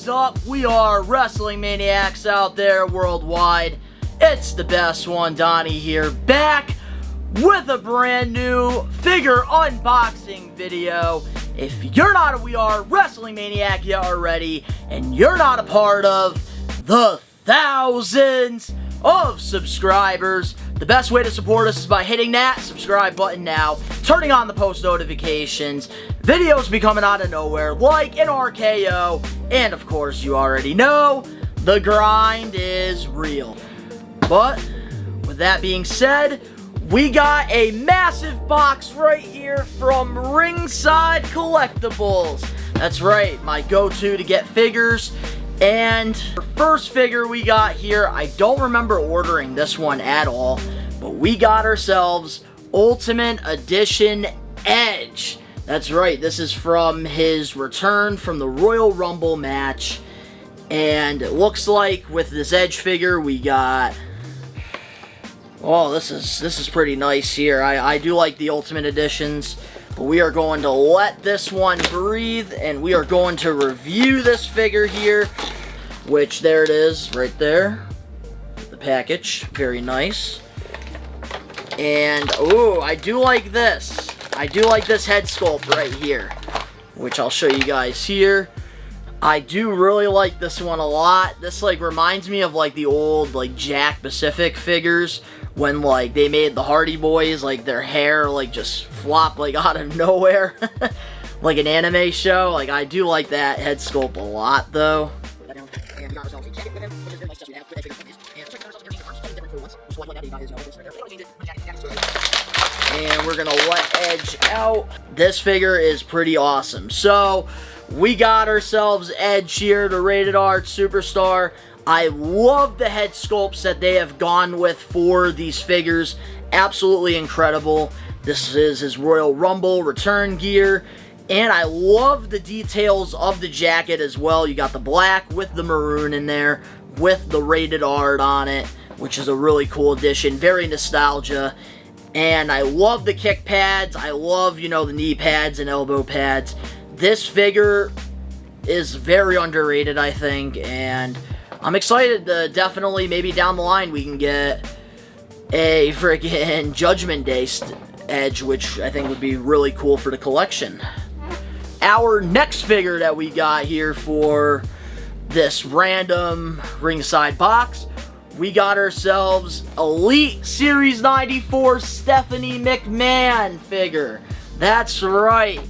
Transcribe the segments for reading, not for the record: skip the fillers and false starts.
is up? We are wrestling maniacs out there worldwide. It's the best one, Donnie here, back with a brand new figure unboxing video. If you're not a We Are Wrestling Maniac yet already, and you're not a part of the thousands of subscribers, the best way to support us is by hitting that subscribe button now, turning on the post notifications. Videos be coming out of nowhere like an RKO, and of course you already know, the grind is real. But with that being said, we got a massive box right here from Ringside Collectibles. That's right, my go-to to get figures. And the first figure we got here, I don't remember ordering this one at all, but we got ourselves Ultimate Edition Edge. That's right, this is from his return from the Royal Rumble match. And it looks like with this Edge figure we got... Oh, this is pretty nice here. I do like the Ultimate Editions, but we are going to let this one breathe, and we are going to review this figure here, which there it is, right there. The package, very nice. And, oh, I do like this. I do like this head sculpt right here, which I'll show you guys here. I do really like this one a lot. This, like, reminds me of, like, the old, like, Jack Pacific figures, when, like, they made the Hardy Boys, like, their hair, like, just flop, like, out of nowhere. Like an anime show. Like, I do like that head sculpt a lot, though. And we're gonna let Edge out. This figure is pretty awesome. So, we got ourselves Edge here, the Rated R Superstar. I love the head sculpts that they have gone with for these figures. Absolutely incredible. This is his Royal Rumble return gear. And I love the details of the jacket as well. You got the black with the maroon in there, with the Rated R on it, which is a really cool addition. Very nostalgia. And I love the kick pads. I love, you know, the knee pads and elbow pads. This figure is very underrated, I think, and I'm excited to definitely, maybe down the line, we can get a freaking Judgment Day Edge, which I think would be really cool for the collection. Our next figure that we got here for this random ringside box, we got ourselves Elite Series 94 Stephanie McMahon figure. That's right.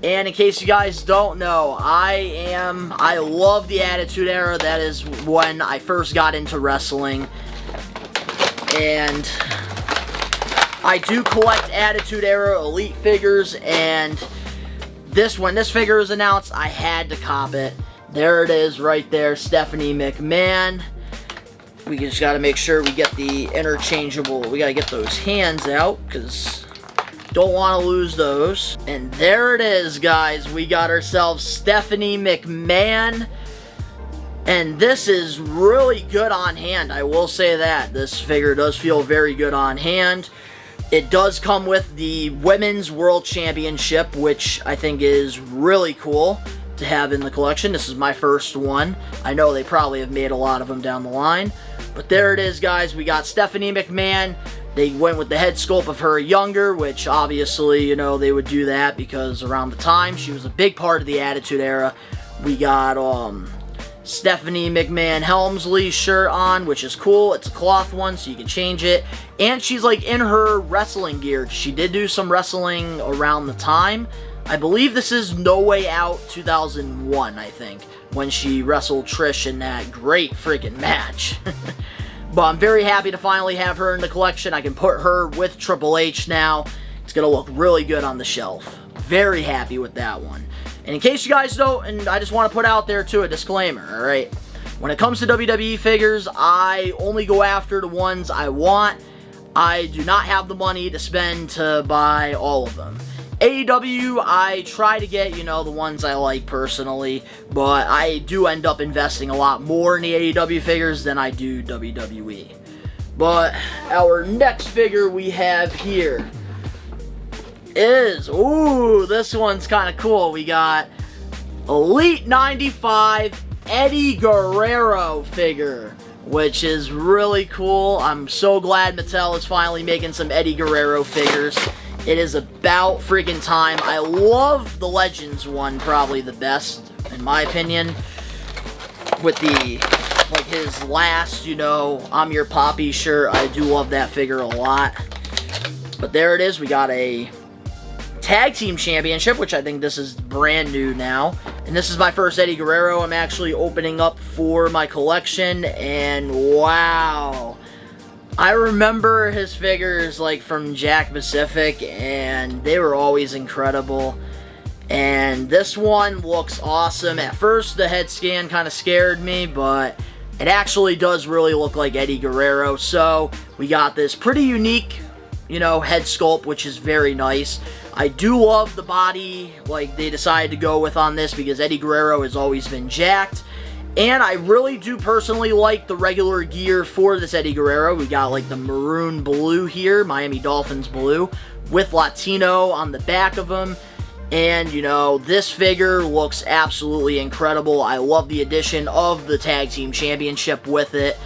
And in case you guys don't know, I love the Attitude Era. That is when I first got into wrestling. And I do collect Attitude Era Elite figures, and when this figure was announced, I had to cop it. There it is right there, Stephanie McMahon. We just gotta make sure we get the interchangeable, we gotta get those hands out, because don't want to lose those. And there it is, guys. We got ourselves Stephanie McMahon. And this is really good on hand. I will say that. This figure does feel very good on hand. It does come with the Women's World Championship, which I think is really cool to have in the collection. This is my first one. I know they probably have made a lot of them down the line. But there it is, guys. We got Stephanie McMahon. They went with the head sculpt of her younger, which obviously, you know, they would do that because around the time she was a big part of the Attitude Era. We got Stephanie McMahon Helmsley shirt on, which is cool. It's a cloth one, so you can change it. And she's like in her wrestling gear. She did do some wrestling around the time. I believe this is No Way Out 2001, I think, when she wrestled Trish in that great freaking match. But I'm very happy to finally have her in the collection. I can put her with Triple H now. It's going to look really good on the shelf. Very happy with that one. And in case you guys don't, and I just want to put out there too a disclaimer, alright? When it comes to WWE figures, I only go after the ones I want. I do not have the money to spend to buy all of them. AEW, I try to get, you know, the ones I like personally, but I do end up investing a lot more in the AEW figures than I do WWE. But our next figure we have here is, ooh, this one's kind of cool. We got Elite 95 Eddie Guerrero figure, which is really cool. I'm so glad Mattel is finally making some Eddie Guerrero figures. It is about freaking time. I love the Legends one, probably the best, in my opinion. With the, like, his last, you know, I'm your Poppy shirt. I do love that figure a lot. But there it is. We got a Tag Team Championship, which I think this is brand new now. And this is my first Eddie Guerrero I'm actually opening up for my collection. And wow. I remember his figures, like, from Jack Pacific, and they were always incredible. And this one looks awesome. At first, the head scan kind of scared me, but it actually does really look like Eddie Guerrero. So, we got this pretty unique, you know, head sculpt, which is very nice. I do love the body, like, they decided to go with on this, because Eddie Guerrero has always been jacked. And I really do personally like the regular gear for this Eddie Guerrero. We got, like, the maroon blue here, Miami Dolphins blue, with Latino on the back of him. And, you know, this figure looks absolutely incredible. I love the addition of the Tag Team Championship with it.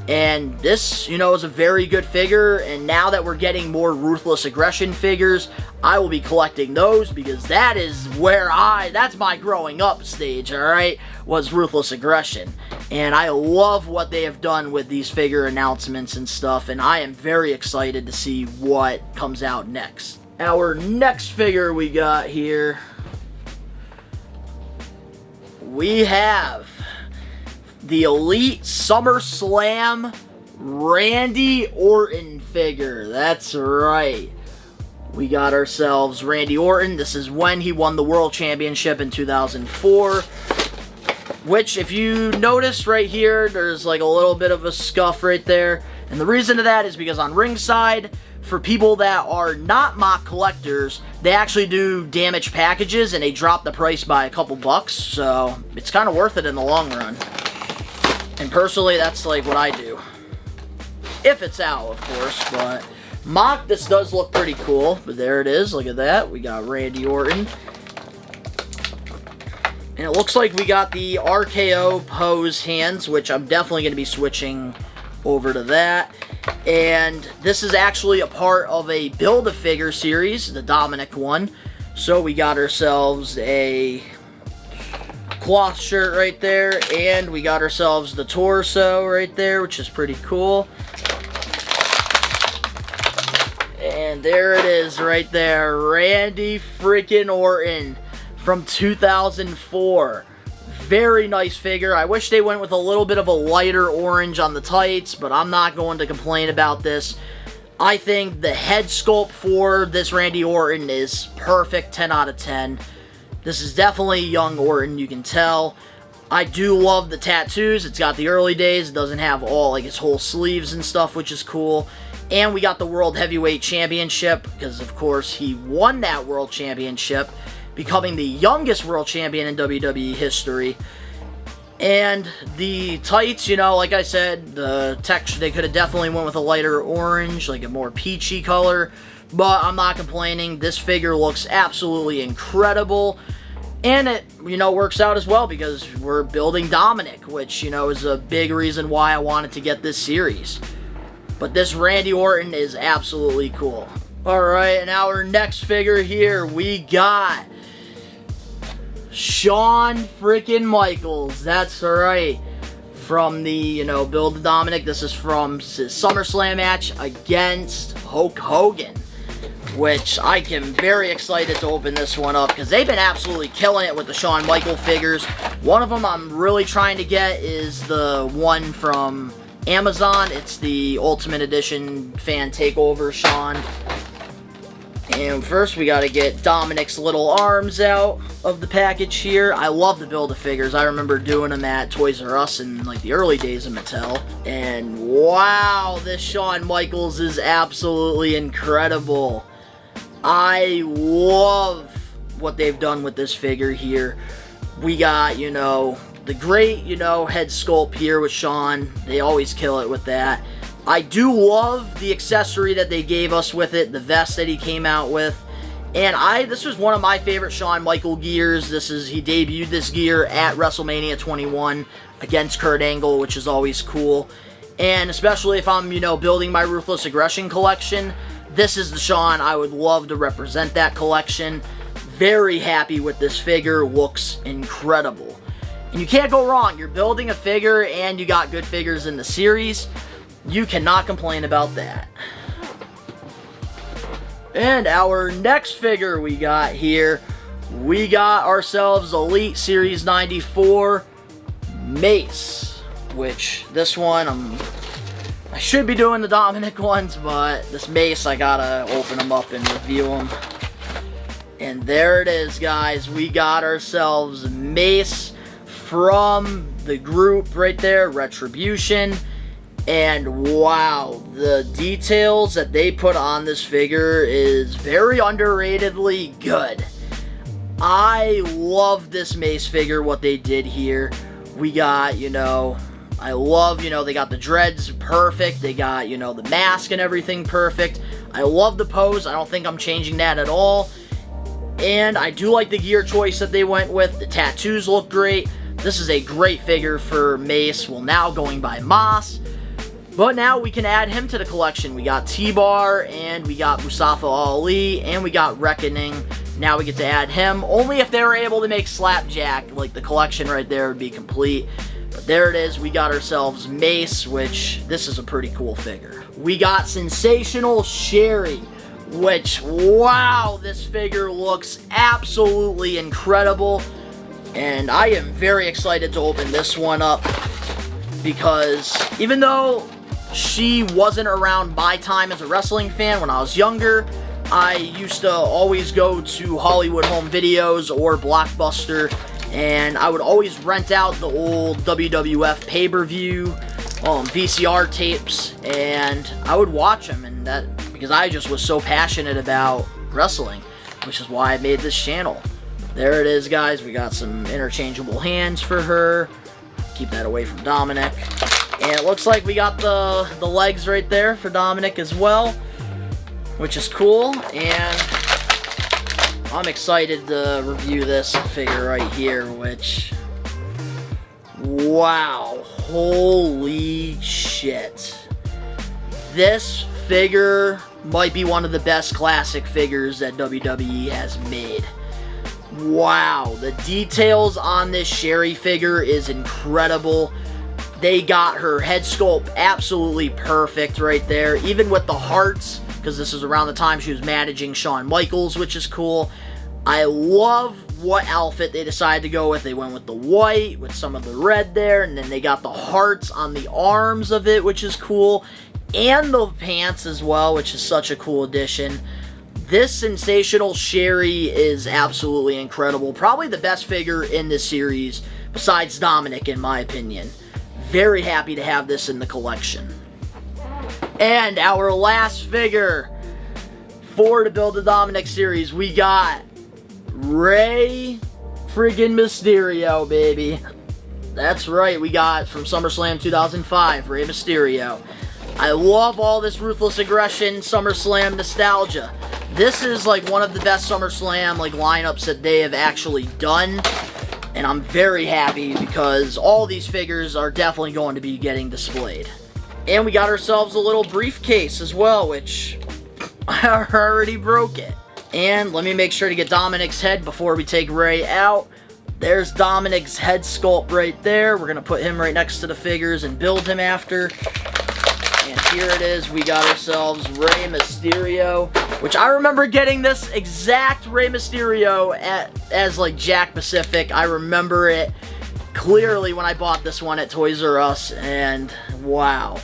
And this, you know, is a very good figure. And now that we're getting more Ruthless Aggression figures, I will be collecting those, because that is where that's my growing up stage, alright, was Ruthless Aggression. And I love what they have done with these figure announcements and stuff. And I am very excited to see what comes out next. Our next figure we got here, we have the Elite SummerSlam Randy Orton figure. That's right. We got ourselves Randy Orton. This is when he won the World Championship in 2004. Which, if you notice right here, there's like a little bit of a scuff right there. And the reason of that is because on ringside, for people that are not mock collectors, they actually do damaged packages and they drop the price by a couple bucks. So, it's kind of worth it in the long run. And personally, that's like what I do. If it's out, of course, but mock, this does look pretty cool. But there it is, look at that. We got Randy Orton. And it looks like we got the RKO pose hands, which I'm definitely going to be switching over to that. And this is actually a part of a Build-A-Figure series, the Dominic one. So we got ourselves a cloth shirt right there, and we got ourselves the torso right there, which is pretty cool. And there it is right there, Randy freaking Orton from 2004. Very nice figure. I wish they went with a little bit of a lighter orange on the tights, but I'm not going to complain about this. I think the head sculpt for this Randy Orton is perfect, 10 out of 10. This is definitely young Orton, you can tell. I do love the tattoos. It's got the early days. It doesn't have all, like, his whole sleeves and stuff, which is cool. And we got the World Heavyweight Championship, because, of course, he won that World Championship, becoming the youngest World Champion in WWE history. And the tights, you know, like I said, the texture, they could have definitely went with a lighter orange, like a more peachy color. But I'm not complaining. This figure looks absolutely incredible. And it, you know, works out as well because we're building Dominic, which, you know, is a big reason why I wanted to get this series. But this Randy Orton is absolutely cool. Alright, and our next figure here, we got Shawn freaking Michaels. That's right. From the, you know, Build the Dominic. This is from his SummerSlam match against Hulk Hogan, which I am very excited to open this one up because they've been absolutely killing it with the Shawn Michaels figures. One of them I'm really trying to get is the one from Amazon. It's the Ultimate Edition Fan Takeover Shawn. And first we gotta get Dominic's little arms out of the package here. I love the Build-A-Figures. I remember doing them at Toys R Us in like the early days of Mattel. And wow, this Shawn Michaels is absolutely incredible. I love what they've done with this figure here. We got, you know, the great, you know, head sculpt here with Shawn. They always kill it with that. I do love the accessory that they gave us with it, the vest that he came out with. And this was one of my favorite Shawn Michaels gears. He debuted this gear at WrestleMania 21 against Kurt Angle, which is always cool. And especially if I'm, building my Ruthless Aggression collection, this is the Shawn I would love to represent that collection. Very happy with this figure. Looks incredible. And you can't go wrong. You're building a figure and you got good figures in the series. You cannot complain about that. And our next figure we got here, we got ourselves Elite Series 94 Mace, which this one, I should be doing the Dominic ones, but this Mace, I gotta open them up and review them. And there it is, guys. We got ourselves Mace from the group right there, Retribution. And wow, the details that they put on this figure is very underratedly good. I love this Mace figure, what they did here. We got, I love, they got the dreads perfect. They got, the mask and everything perfect. I love the pose. I don't think I'm changing that at all. And I do like the gear choice that they went with. The tattoos look great. This is a great figure for Mace. Well, now going by Moss. But now we can add him to the collection. We got T-Bar, and we got Mustafa Ali, and we got Reckoning. Now we get to add him. Only if they were able to make Slapjack, like the collection right there would be complete. But there it is. We got ourselves Mace, which this is a pretty cool figure. We got Sensational Sherry, which, wow, this figure looks absolutely incredible. And I am very excited to open this one up because even though she wasn't around my time as a wrestling fan when I was younger, I used to always go to Hollywood Home Videos or Blockbuster, and I would always rent out the old WWF pay-per-view VCR tapes, and I would watch them, and that because I just was so passionate about wrestling, which is why I made this channel. There it is, guys. We got some interchangeable hands for her. Keep that away from Dominic. And it looks like we got the legs right there for Dominic as well, which is cool. And I'm excited to review this figure right here, which, wow, holy shit. This figure might be one of the best classic figures that WWE has made. Wow, the details on this Sherry figure is incredible. They got her head sculpt absolutely perfect right there, even with the hearts, because this is around the time she was managing Shawn Michaels, which is cool. I love what outfit they decided to go with. They went with the white, with some of the red there, and then they got the hearts on the arms of it, which is cool, and the pants as well, which is such a cool addition. This Sensational Sherry is absolutely incredible. Probably the best figure in this series, besides Dominic, in my opinion. Very happy to have this in the collection. And our last figure for the Build the Dominic series, we got Rey friggin' Mysterio, baby. That's right, we got from SummerSlam 2005, Rey Mysterio. I love all this Ruthless Aggression SummerSlam nostalgia. This is like one of the best SummerSlam lineups that they have actually done. And I'm very happy because all these figures are definitely going to be getting displayed. And we got ourselves a little briefcase as well, which I already broke it. And let me make sure to get Dominic's head before we take Rey out. There's Dominic's head sculpt right there. We're going to put him right next to the figures and build him after. And here it is. We got ourselves Rey Mysterio, which I remember getting this exact Rey Mysterio as Jack Pacific. I remember it clearly when I bought this one at Toys R Us, and wow.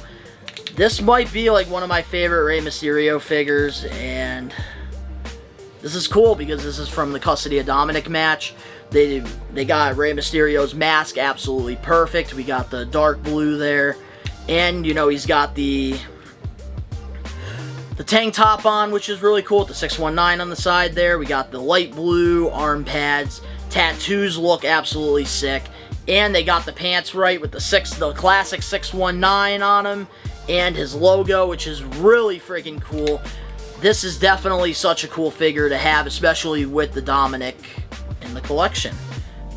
This might be one of my favorite Rey Mysterio figures, and this is cool because this is from the Custody of Dominic match. They got Rey Mysterio's mask absolutely perfect. We got the dark blue there. And, he's got the tank top on, which is really cool, with the 619 on the side there. We got the light blue arm pads. Tattoos look absolutely sick. And they got the pants right with the classic 619 on them. And his logo, which is really freaking cool. this is definitely such a cool figure to have, especially with the Dominic in the collection.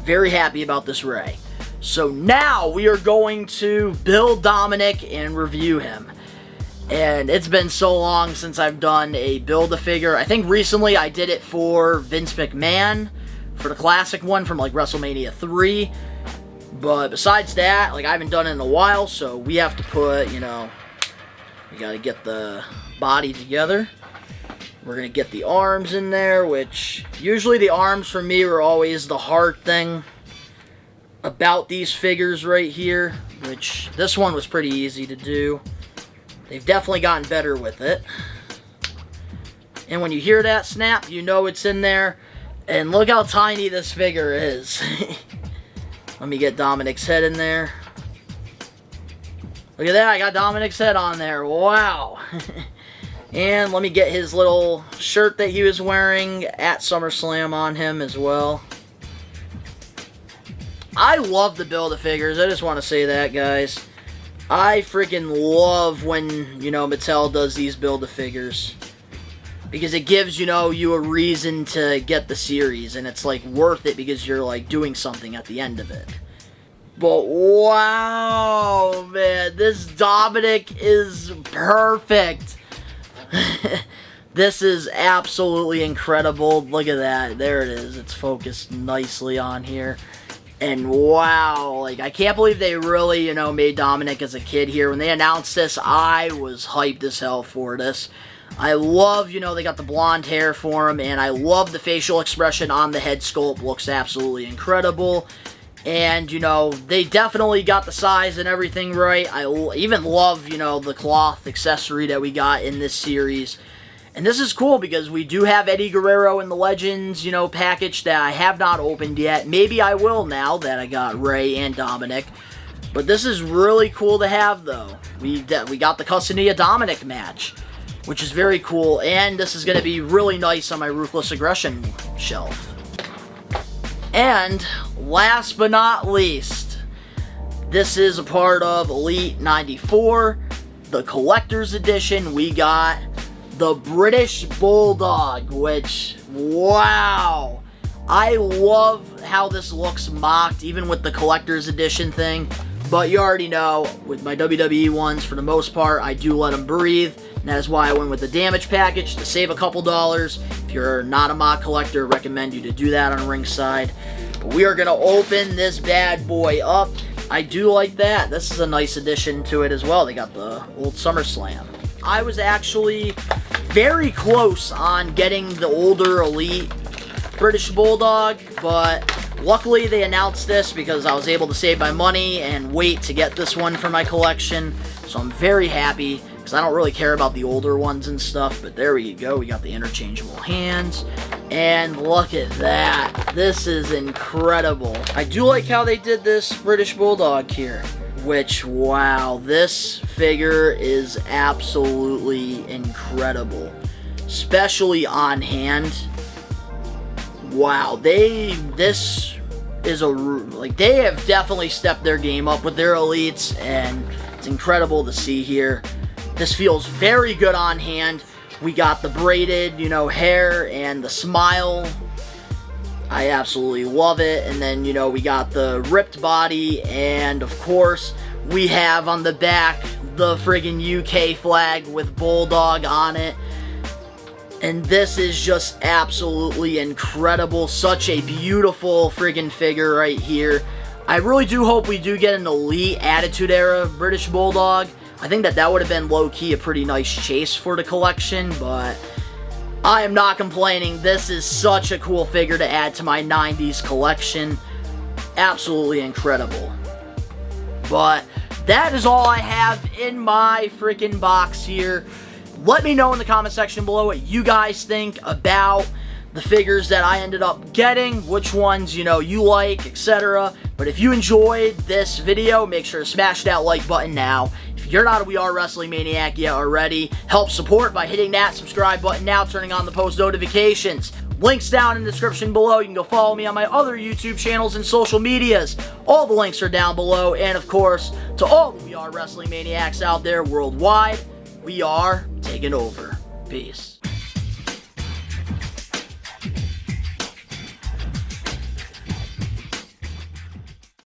Very happy about this Rey. So now we are going to build Dominic and review him. And it's been so long since I've done a Build-A-Figure. I think recently I did it for Vince McMahon, for the classic one from like WrestleMania 3. But besides that, like I haven't done it in a while, so we have to put, you know, we gotta get the body together. We're gonna get the arms in there, which usually the arms for me are always the hard thing about these figures right here, which this one was pretty easy to do. They've definitely gotten better with it. And when you hear that snap, you know it's in there. And look how tiny this figure is. Let me get Dominic's head in there. Look at that, I got Dominic's head on there. Wow. And let me get his little shirt that he was wearing at SummerSlam on him as well. I love the Build-A-Figures. I just want to say that, guys. I freaking love when, you know, Mattel does these Build-A-Figures. Because it gives, you know, you a reason to get the series. And it's, like, worth it because you're, like, doing something at the end of it. But, wow, man. This Dominic is perfect. This is absolutely incredible. Look at that. There it is. It's focused nicely on here. And wow, like, I can't believe they really, you know, made Dominic as a kid here. When they announced this, I was hyped as hell for this. I love, you know, they got the blonde hair for him, and I love the facial expression on the head sculpt. Looks absolutely incredible. And, you know, they definitely got the size and everything right. I even love, you know, the cloth accessory that we got in this series. And this is cool because we do have Eddie Guerrero in the Legends, you know, package that I have not opened yet. Maybe I will now that I got Rey and Dominic. But this is really cool to have, though. We got the Custody of Dominic match, which is very cool. And this is going to be really nice on my Ruthless Aggression shelf. And last but not least, this is a part of Elite 94, the Collector's Edition. We got the British Bulldog, which, wow. I love how this looks mocked, even with the Collector's Edition thing. But you already know, with my WWE ones, for the most part, I do let them breathe. And that is why I went with the damage package to save a couple dollars. If you're not a mock collector, I recommend you to do that on ringside. But we are going to open this bad boy up. I do like that. This is a nice addition to it as well. They got the old SummerSlam. I was actually very close on getting the older Elite British Bulldog, but luckily they announced this because I was able to save my money and wait to get this one for my collection. So I'm very happy because I don't really care about the older ones and stuff, but there we go. We got the interchangeable hands. And look at that. This is incredible. I do like how they did this British Bulldog here. Which, wow, this figure is absolutely incredible. Especially on hand. Wow, this is they have definitely stepped their game up with their elites, and it's incredible to see here. This feels very good on hand. We got the braided, you know, hair and the smile. I absolutely love it. And then, you know, we got the ripped body, and of course, we have on the back the friggin' UK flag with Bulldog on it. And this is just absolutely incredible. Such a beautiful friggin' figure right here. I really do hope we do get an Elite Attitude Era British Bulldog. I think that would have been low-key a pretty nice chase for the collection, but I am not complaining. This is such a cool figure to add to my 90s collection. Absolutely incredible. But that is all I have in my freaking box here. Let me know in the comment section below what you guys think about the figures that I ended up getting, which ones, you know, you like, etc. But if you enjoyed this video, make sure to smash that like button now. If you're not a We Are Wrestling Maniac yet already, help support by hitting that subscribe button now, turning on the post notifications. Links down in the description below. You can go follow me on my other YouTube channels and social medias. All the links are down below. And of course, to all the We Are Wrestling Maniacs out there worldwide, we are taking over. Peace.